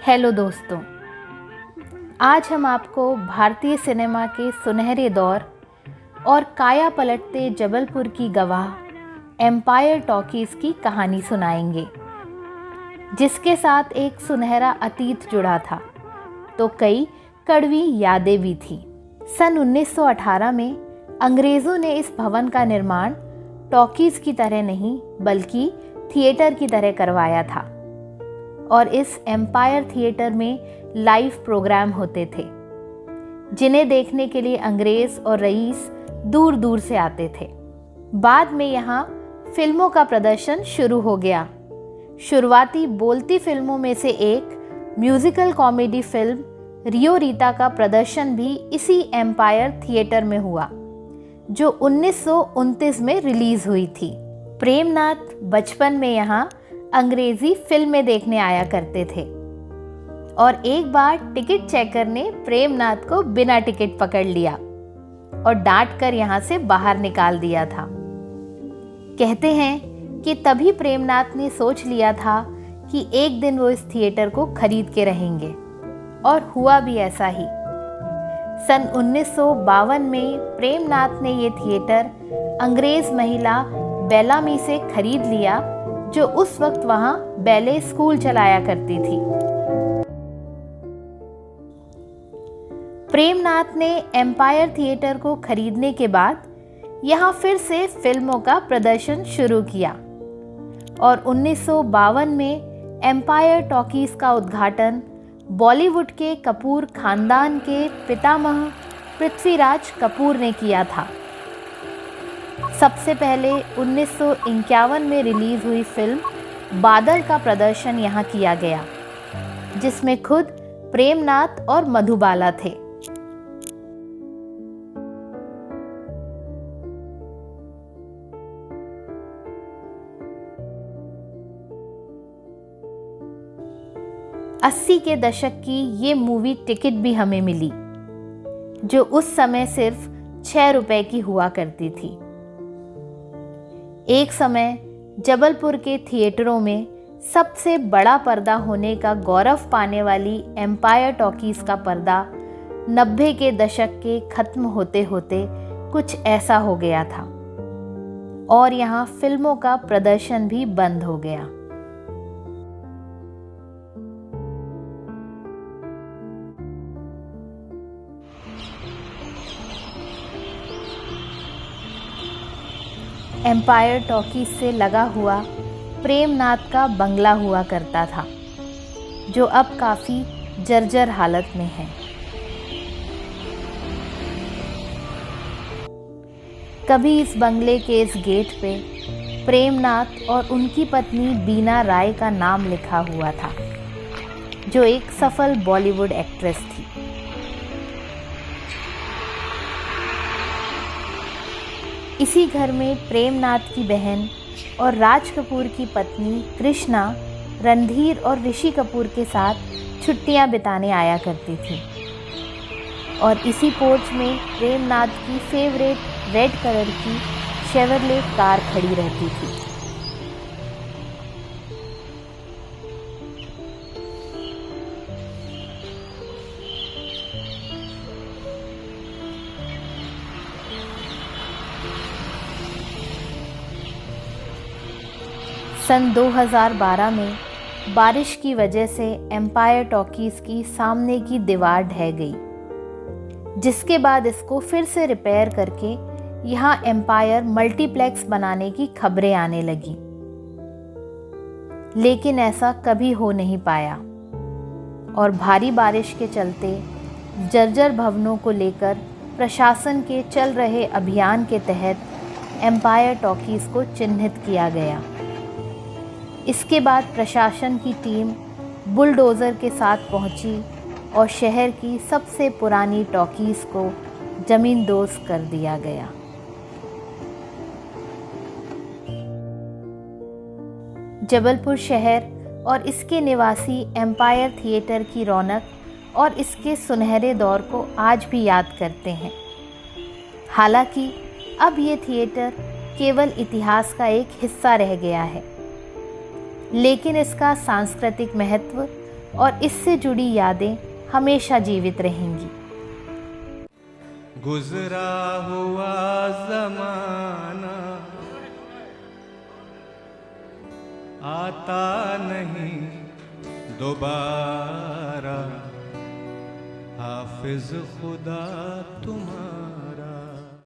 Hello दोस्तों, आज हम आपको भारतीय सिनेमा के सुनहरे दौर और काया पलटते जबलपुर की गवाह एम्पायर टॉकीज़ की कहानी सुनाएंगे, जिसके साथ एक सुनहरा अतीत जुड़ा था तो कई कड़वी यादें भी थी। सन 1918 में अंग्रेज़ों ने इस भवन का निर्माण टॉकीज़ की तरह नहीं बल्कि थिएटर की तरह करवाया था और इस एम्पायर थिएटर में लाइव प्रोग्राम होते थे, जिन्हें देखने के लिए अंग्रेज़ और रईस दूर दूर से आते थे। बाद में यहाँ फिल्मों का प्रदर्शन शुरू हो गया। शुरुआती बोलती फिल्मों में से एक म्यूजिकल कॉमेडी फिल्म रियो रीता का प्रदर्शन भी इसी एम्पायर थिएटर में हुआ, जो 1929 में रिलीज़ हुई थी। प्रेमनाथ बचपन में यहाँ अंग्रेज़ी फिल्में देखने आया करते थे और एक बार टिकट चेकर ने प्रेमनाथ को बिना टिकट पकड़ लिया और डांट कर यहाँ से बाहर निकाल दिया था। कहते हैं कि तभी प्रेमनाथ ने सोच लिया था कि एक दिन वो इस थिएटर को खरीद के रहेंगे, और हुआ भी ऐसा ही। सन 1952 में प्रेमनाथ ने ये थिएटर अंग्रेज़ महिला बेलामी से खरीद लिया, जो उस वक्त वहाँ बैले स्कूल चलाया करती थी। प्रेमनाथ ने एम्पायर थिएटर को खरीदने के बाद यहाँ फिर से फिल्मों का प्रदर्शन शुरू किया और 1952 में एम्पायर टॉकीज़ का उद्घाटन बॉलीवुड के कपूर खानदान के पितामह पृथ्वीराज कपूर ने किया था। सबसे पहले 1951 में रिलीज़ हुई फिल्म बादल का प्रदर्शन यहाँ किया गया, जिसमें खुद प्रेमनाथ और मधुबाला थे। अस्सी के दशक की ये मूवी टिकट भी हमें मिली, जो उस समय सिर्फ 6 रुपए की हुआ करती थी। एक समय जबलपुर के थिएटरों में सबसे बड़ा पर्दा होने का गौरव पाने वाली एम्पायर टॉकीज़ का पर्दा 90 के दशक के ख़त्म होते होते कुछ ऐसा हो गया था और यहाँ फिल्मों का प्रदर्शन भी बंद हो गया। एम्पायर टॉकीज़ से लगा हुआ प्रेमनाथ का बंगला हुआ करता था, जो अब काफ़ी जर्जर हालत में है। कभी इस बंगले के इस गेट पे प्रेमनाथ और उनकी पत्नी बीना राय का नाम लिखा हुआ था, जो एक सफल बॉलीवुड एक्ट्रेस थी। इसी घर में प्रेमनाथ की बहन और राज कपूर की पत्नी कृष्णा रणधीर और ऋषि कपूर के साथ छुट्टियां बिताने आया करती थी और इसी पोर्च में प्रेमनाथ की फेवरेट रेड कलर की शेवरले कार खड़ी रहती थी। सन 2012 में बारिश की वजह से एम्पायर टॉकीज़ की सामने की दीवार ढह गई, जिसके बाद इसको फिर से रिपेयर करके यहाँ एम्पायर मल्टीप्लेक्स बनाने की खबरें आने लगी, लेकिन ऐसा कभी हो नहीं पाया और भारी बारिश के चलते जर्जर भवनों को लेकर प्रशासन के चल रहे अभियान के तहत एम्पायर टॉकीज़ को चिन्हित किया गया। इसके बाद प्रशासन की टीम बुलडोज़र के साथ पहुंची और शहर की सबसे पुरानी टॉकीज़ को ज़मींदोज़ कर दिया गया। जबलपुर शहर और इसके निवासी एम्पायर थिएटर की रौनक और इसके सुनहरे दौर को आज भी याद करते हैं। हालांकि अब ये थिएटर केवल इतिहास का एक हिस्सा रह गया है, लेकिन इसका सांस्कृतिक महत्व और इससे जुड़ी यादें हमेशा जीवित रहेंगी। गुजरा हुआ ज़माना आता नहीं दोबारा, हाफिज खुदा तुम्हारा।